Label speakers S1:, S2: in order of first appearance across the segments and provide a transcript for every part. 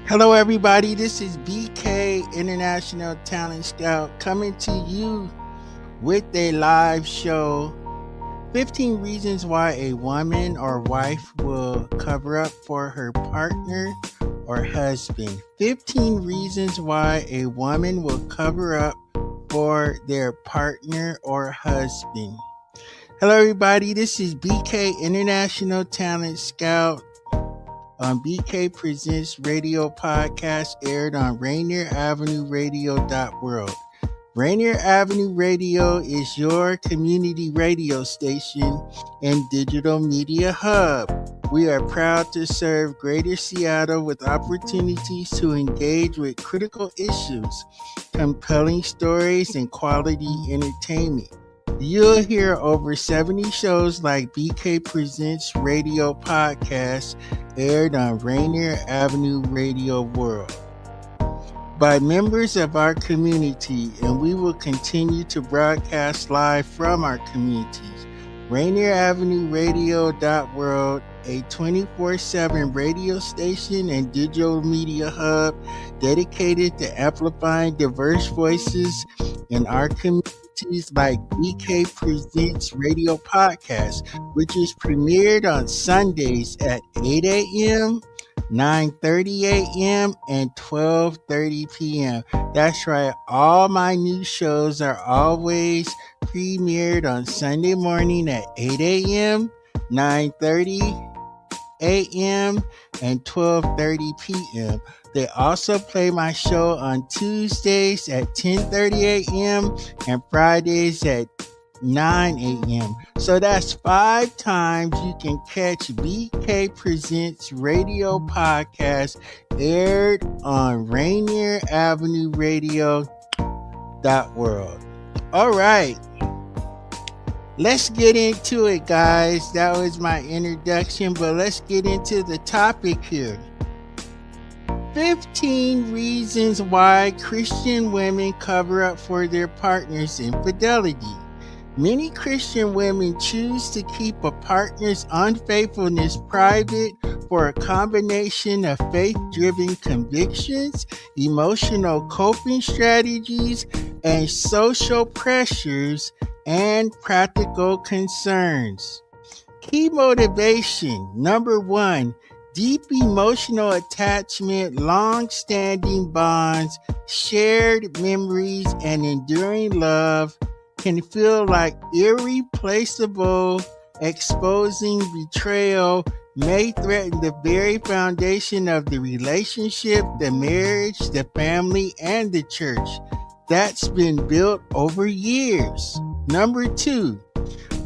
S1: Hello, everybody. This is BK International Talent Scout coming to you with a live show. 15 reasons why a woman or wife will cover up for her partner or husband. 15 reasons why a woman will cover up for their partner or husband. Hello, everybody. This is BK International Talent Scout. BK Presents Radio Podcast aired on Rainier Avenue Radio.world. Rainier Avenue Radio is your community radio station and digital media hub. We are proud to serve Greater Seattle with opportunities to engage with critical issues, compelling stories, and quality entertainment. You'll hear over 70 shows like BK Presents Radio Podcast aired on Rainier Avenue Radio World by members of our community, and we will continue to broadcast live from our communities. Rainier Avenue Radio.world, a 24/7 radio station and digital media hub dedicated to amplifying diverse voices in our community. Like BK Presents Radio Podcast, which is premiered on Sundays at 8 a.m., 9:30 a.m., and 12:30 p.m. That's right, all my new shows are always premiered on Sunday morning at 8 a.m., 9:30 a.m., and 12:30 p.m. They also play my show on Tuesdays at 10:30 a.m. and Fridays at 9 a.m. So that's 5 times you can catch BK Presents Radio Podcast aired on Rainier Avenue Radio.world. All right. Let's get into it, guys. That was my introduction, but let's get into the topic here. 15 reasons why Christian women cover up for their partner's infidelity. Many Christian women choose to keep a partner's unfaithfulness private for a combination of faith-driven convictions, emotional coping strategies, and social pressures and practical concerns. Key motivation. Number 1. Deep emotional attachment, long-standing bonds, shared memories, and enduring love can feel like irreplaceable. Exposing betrayal may threaten the very foundation of the relationship, the marriage, the family, and the church that's been built over years. Number 2.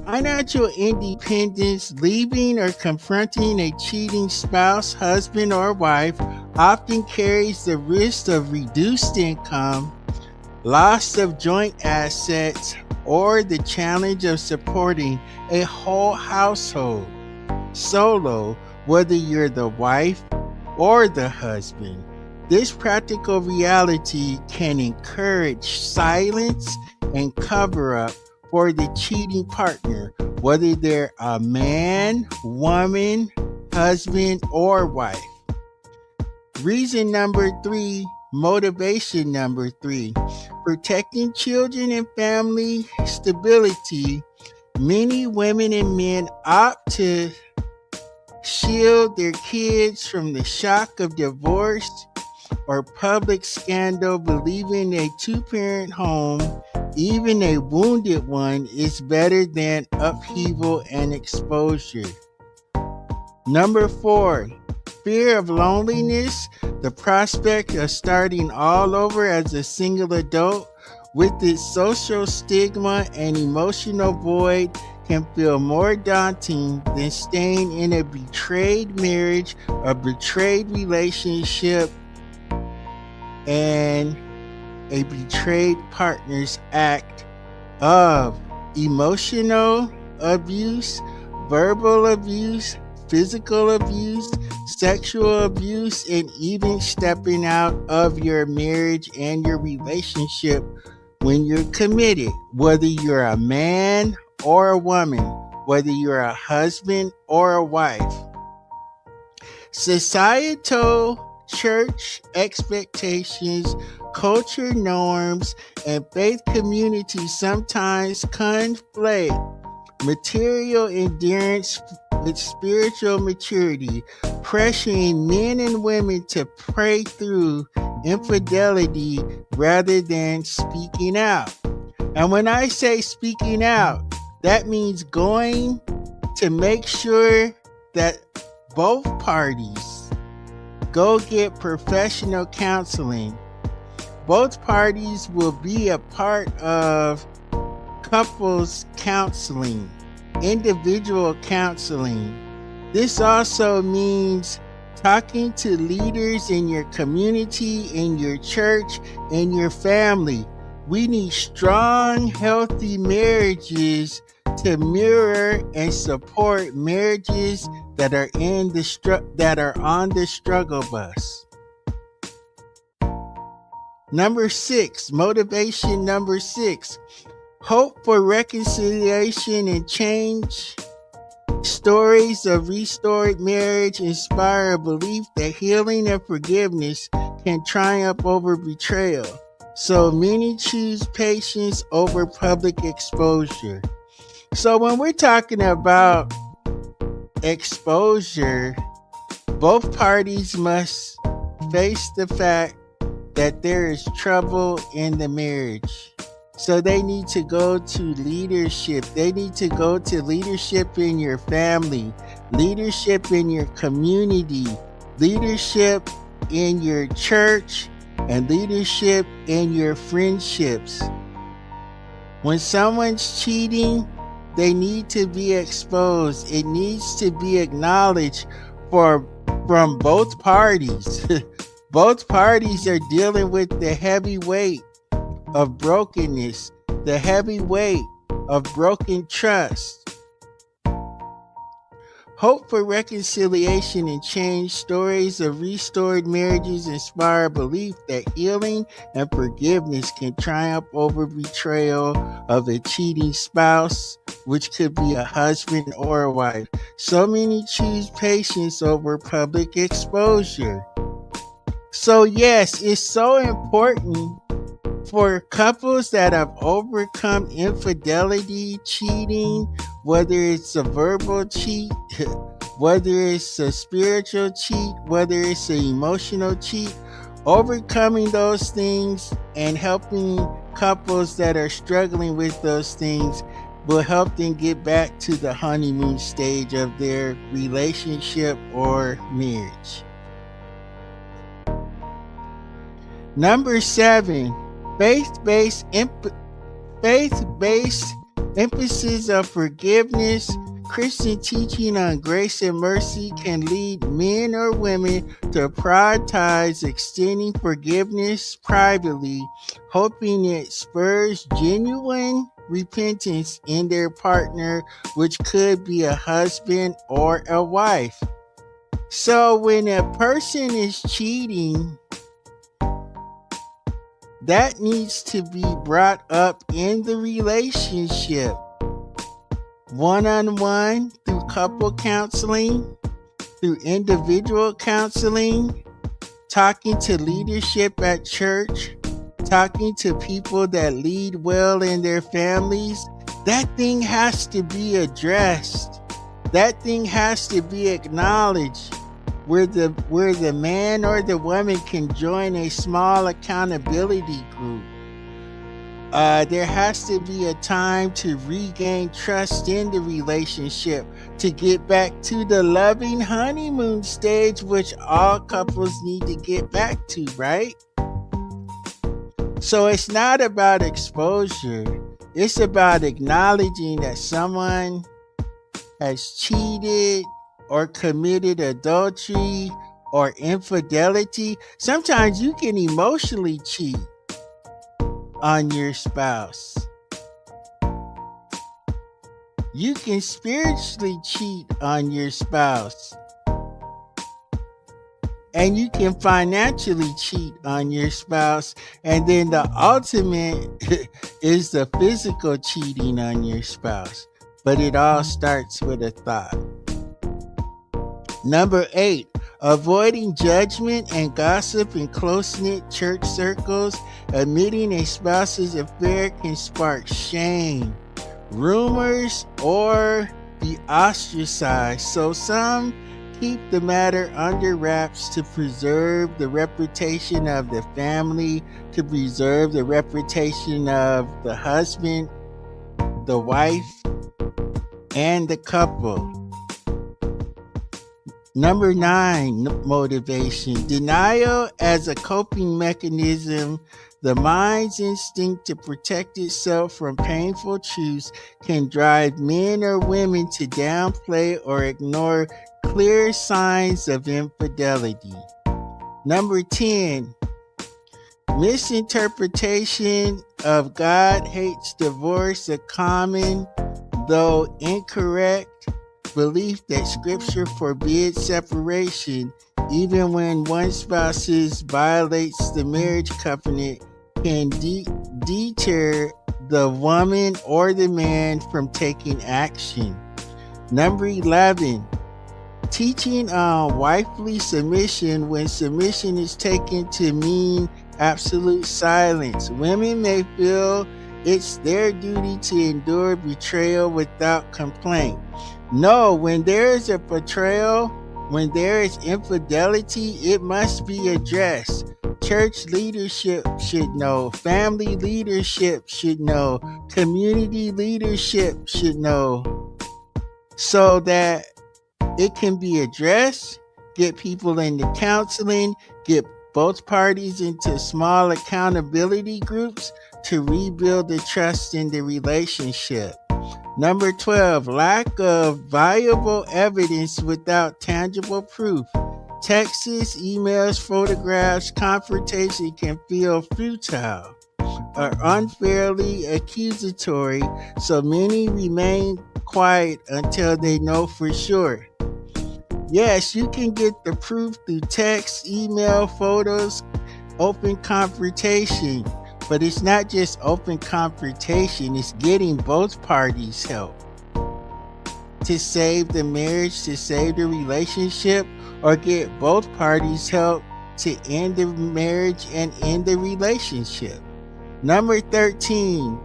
S1: Financial independence. Leaving or confronting a cheating spouse, husband, or wife often carries the risk of reduced income, loss of joint assets, or the challenge of supporting a whole household solo, whether you're the wife or the husband. This practical reality can encourage silence and cover up for the cheating partner, whether they're a man, woman, husband, or wife. Reason number 3, motivation number 3, protecting children and family stability. Many women and men opt to shield their kids from the shock of divorce or public scandal, believing a 2-parent home, even a wounded one, is better than upheaval and exposure. Number 4, fear of loneliness. The prospect of starting all over as a single adult with its social stigma and emotional void can feel more daunting than staying in a betrayed marriage or betrayed relationship and a betrayed partner's act of emotional abuse, verbal abuse, physical abuse, sexual abuse, and even stepping out of your marriage and your relationship when you're committed, whether you're a man or a woman, whether you're a husband or a wife. Societal church expectations, culture norms, and faith communities sometimes conflate material endurance with spiritual maturity, pressuring men and women to pray through infidelity rather than speaking out. And when I say speaking out, that means going to make sure that both parties go get professional counseling. Both parties will be a part of couples counseling, individual counseling. This also means talking to leaders in your community, in your church, in your family. We need strong, healthy marriages to mirror and support marriages that are on the struggle bus. Number 6, motivation number 6. Hope for reconciliation and change. Stories of restored marriage inspire a belief that healing and forgiveness can triumph over betrayal. So many choose patience over public exposure. So when we're talking about exposure, both parties must face the fact that there is trouble in the marriage. So they need to go to leadership. They need to go to leadership in your family, leadership in your community, leadership in your church, and leadership in your friendships. When someone's cheating, they need to be exposed. It needs to be acknowledged from both parties. Both parties are dealing with the heavy weight of brokenness, the heavy weight of broken trust. Hope for reconciliation and change. Stories of restored marriages inspire belief that healing and forgiveness can triumph over betrayal of a cheating spouse, which could be a husband or a wife. So many choose patience over public exposure. So yes, it's so important for couples that have overcome infidelity, cheating, whether it's a verbal cheat, whether it's a spiritual cheat, whether it's an emotional cheat, overcoming those things and helping couples that are struggling with those things will help them get back to the honeymoon stage of their relationship or marriage. Number 7, faith-based emphasis of forgiveness. Christian teaching on grace and mercy can lead men or women to prioritize extending forgiveness privately, hoping it spurs genuine repentance in their partner, which could be a husband or a wife. So when a person is cheating, that needs to be brought up in the relationship, one-on-one, through couple counseling, through individual counseling, talking to leadership at church, talking to people that lead well in their families. That thing has to be addressed. That thing has to be acknowledged. Where the man or the woman can join a small accountability group. There has to be a time to regain trust in the relationship, to get back to the loving honeymoon stage, which all couples need to get back to, right? So it's not about exposure. It's about acknowledging that someone has cheated or committed adultery or infidelity. Sometimes you can emotionally cheat on your spouse. You can spiritually cheat on your spouse. And you can financially cheat on your spouse. And then the ultimate is the physical cheating on your spouse. But it all starts with a thought. Number 8, Avoiding judgment and gossip in close-knit church circles. Admitting a spouse's affair can spark shame, rumors, or be ostracized. So some keep the matter under wraps to preserve the reputation of the family, to preserve the reputation of the husband, the wife, and the couple. Number 9, motivation. Denial as a coping mechanism. The mind's instinct to protect itself from painful truths can drive men or women to downplay or ignore clear signs of infidelity. Number 10, misinterpretation of God hates divorce. A common, though incorrect, belief that scripture forbids separation even when one spouse violates the marriage covenant can deter the woman or the man from taking action. Number 11, teaching on wifely submission when submission is taken to mean absolute silence. Women may feel it's their duty to endure betrayal without complaint. No, when there is a betrayal, when there is infidelity, it must be addressed. Church leadership should know. Family leadership should know. Community leadership should know. So that it can be addressed, get people into counseling, get both parties into small accountability groups to rebuild the trust in the relationship. Number 12, lack of viable evidence without tangible proof. Texts, emails, photographs, confrontation can feel futile or unfairly accusatory, so many remain quiet until they know for sure. Yes, you can get the proof through text, email, photos, open confrontation. But it's not just open confrontation, it's getting both parties help to save the marriage, to save the relationship, or get both parties help to end the marriage and end the relationship. Number 13,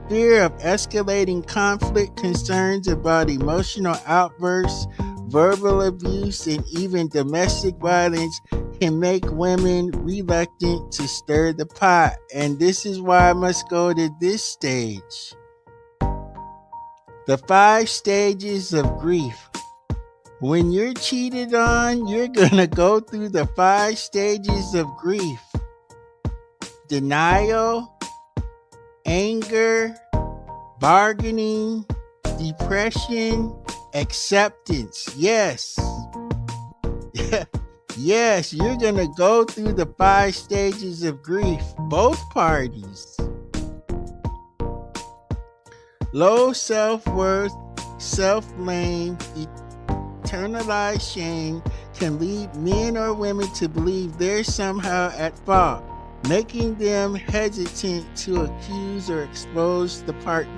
S1: fear of escalating conflict, concerns about emotional outbursts, verbal abuse, and even domestic violence can make women reluctant to stir the pot. And this is why I must go to this stage. The 5 stages of grief. When you're cheated on, you're gonna go through the 5 stages of grief. Denial, anger, bargaining, depression, acceptance. Yes. Yes, you're going to go through the 5 stages of grief, both parties. Low self-worth, self-blame, internalized shame can lead men or women to believe they're somehow at fault, making them hesitant to accuse or expose the partner.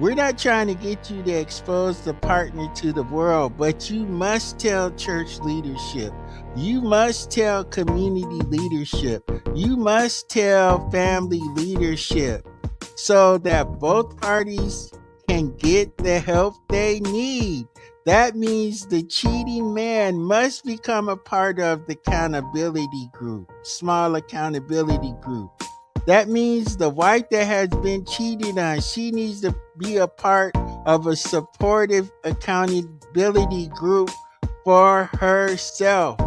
S1: We're not trying to get you to expose the partner to the world, but you must tell church leadership. You must tell community leadership. You must tell family leadership so that both parties can get the help they need. That means the cheating man must become a part of the accountability group, small accountability group. That means the wife that has been cheated on, she needs to be a part of a supportive accountability group for herself.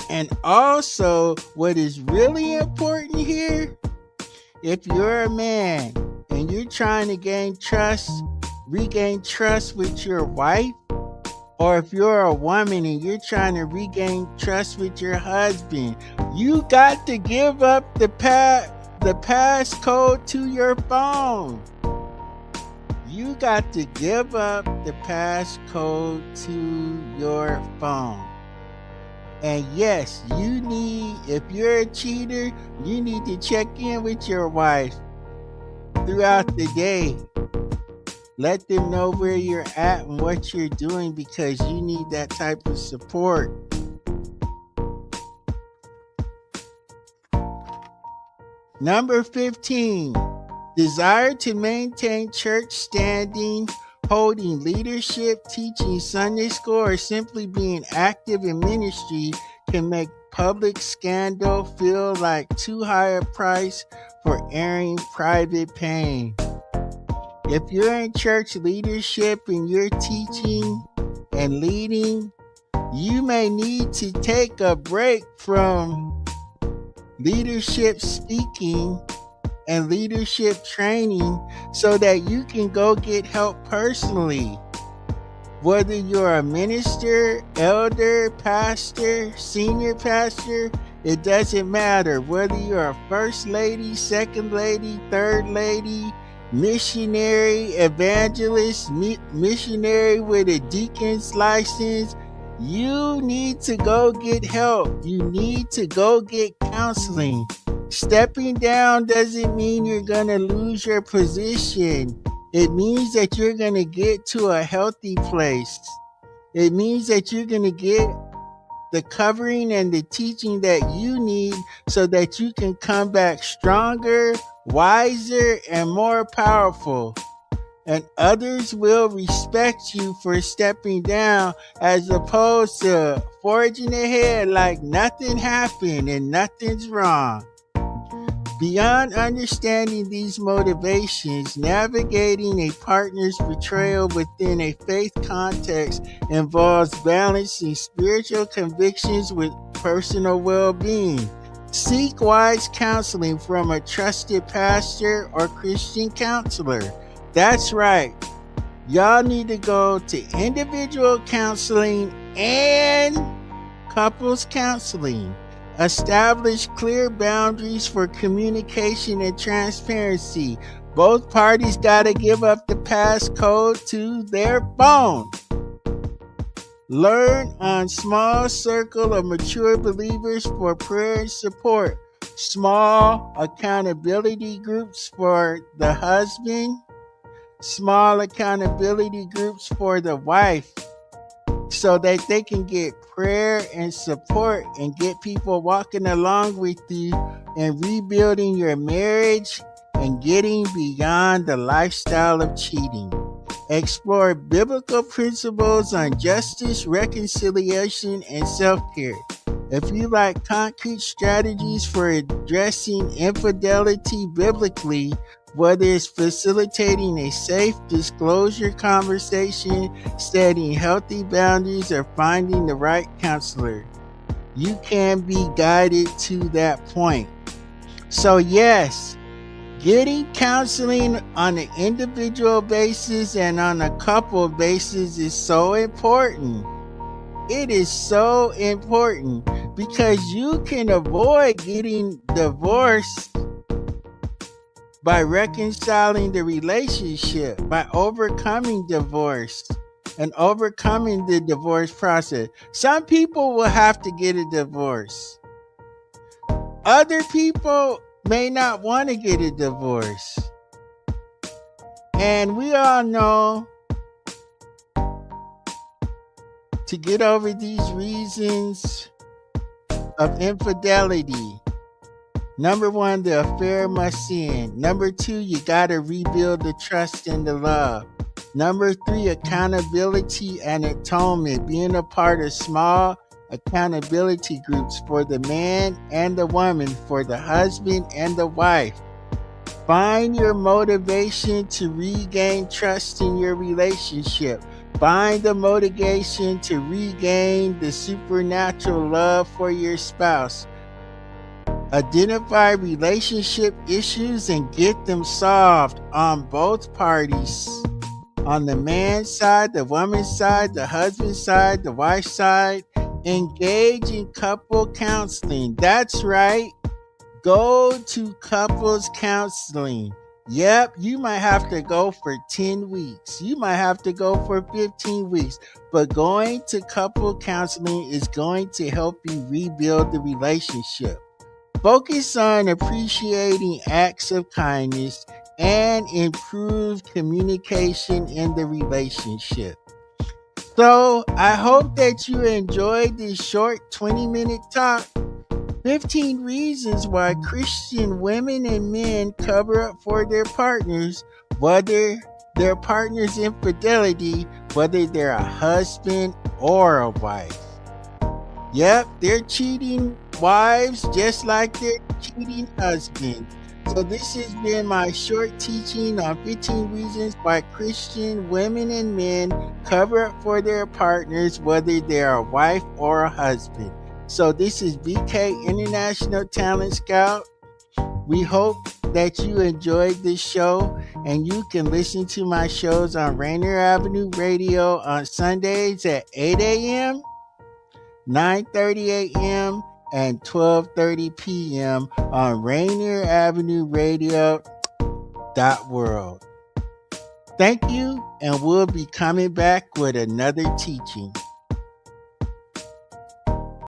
S1: And also, what is really important here, if you're a man and you're trying to regain trust with your wife, or if you're a woman and you're trying to regain trust with your husband, you got to give up the passcode to your phone. You got to give up the passcode to your phone. And yes, if you're a cheater, you need to check in with your wife throughout the day. Let them know where you're at and what you're doing because you need that type of support. Number 15, desire to maintain church standing, holding leadership, teaching Sunday school, or simply being active in ministry can make public scandal feel like too high a price for airing private pain. If you're in church leadership and you're teaching and leading, you may need to take a break from leadership speaking and leadership training so that you can go get help personally. Whether you're a minister, elder, pastor, senior pastor, it doesn't matter. Whether you're a first lady, second lady, third lady, missionary, evangelist, missionary with a deacon's license, you need to go get help. You need to go get counseling. Stepping down doesn't mean you're going to lose your position. It means that you're going to get to a healthy place. It means that you're going to get the covering and the teaching that you need so that you can come back stronger, wiser, and more powerful. And others will respect you for stepping down as opposed to forging ahead like nothing happened and nothing's wrong. Beyond understanding these motivations, navigating a partner's betrayal within a faith context involves balancing spiritual convictions with personal well-being. Seek wise counseling from a trusted pastor or Christian counselor. That's right. Y'all need to go to individual counseling and couples counseling. Establish clear boundaries for communication and transparency. Both parties got to give up the passcode to their phone. Learn on small circle of mature believers for prayer and support. Small accountability groups for the husband. Small accountability groups for the wife, so that they can get prayer and support and get people walking along with you and rebuilding your marriage and getting beyond the lifestyle of cheating. Explore biblical principles on justice, reconciliation, and self-care. If you like concrete strategies for addressing infidelity biblically, whether it's facilitating a safe disclosure conversation, setting healthy boundaries, or finding the right counselor, you can be guided to that point. So yes, getting counseling on an individual basis and on a couple basis is so important. It is so important because you can avoid getting divorced by reconciling the relationship, by overcoming divorce and overcoming the divorce process. Some people will have to get a divorce. Other people may not want to get a divorce. And we all know to get over these reasons of infidelity, number one, the affair must end. Number two, you got to rebuild the trust and the love. Number three, accountability and atonement, being a part of small accountability groups for the man and the woman, for the husband and the wife. Find your motivation to regain trust in your relationship. Find the motivation to regain the supernatural love for your spouse. Identify relationship issues and get them solved on both parties. On the man's side, the woman's side, the husband's side, the wife's side. Engage in couple counseling. That's right. Go to couples counseling. Yep, you might have to go for 10 weeks. You might have to go for 15 weeks. But going to couple counseling is going to help you rebuild the relationship. Focus on appreciating acts of kindness, and improve communication in the relationship. So I hope that you enjoyed this short 20-minute talk. 15 reasons why Christian women and men cover up for their partners, whether their partner's infidelity, whether they're a husband or a wife. Yep, they're cheating wives just like they're cheating husbands. So this has been my short teaching on 15 reasons why Christian women and men cover up for their partners, whether they're a wife or a husband. So this is BK International Talent Scout. We hope that you enjoyed this show, and you can listen to my shows on Rainier Avenue Radio on Sundays at 8 a.m., 9:30 a.m., and 12:30 p.m. on Rainier Avenue Radio.world. Thank you, and we'll be coming back with another teaching.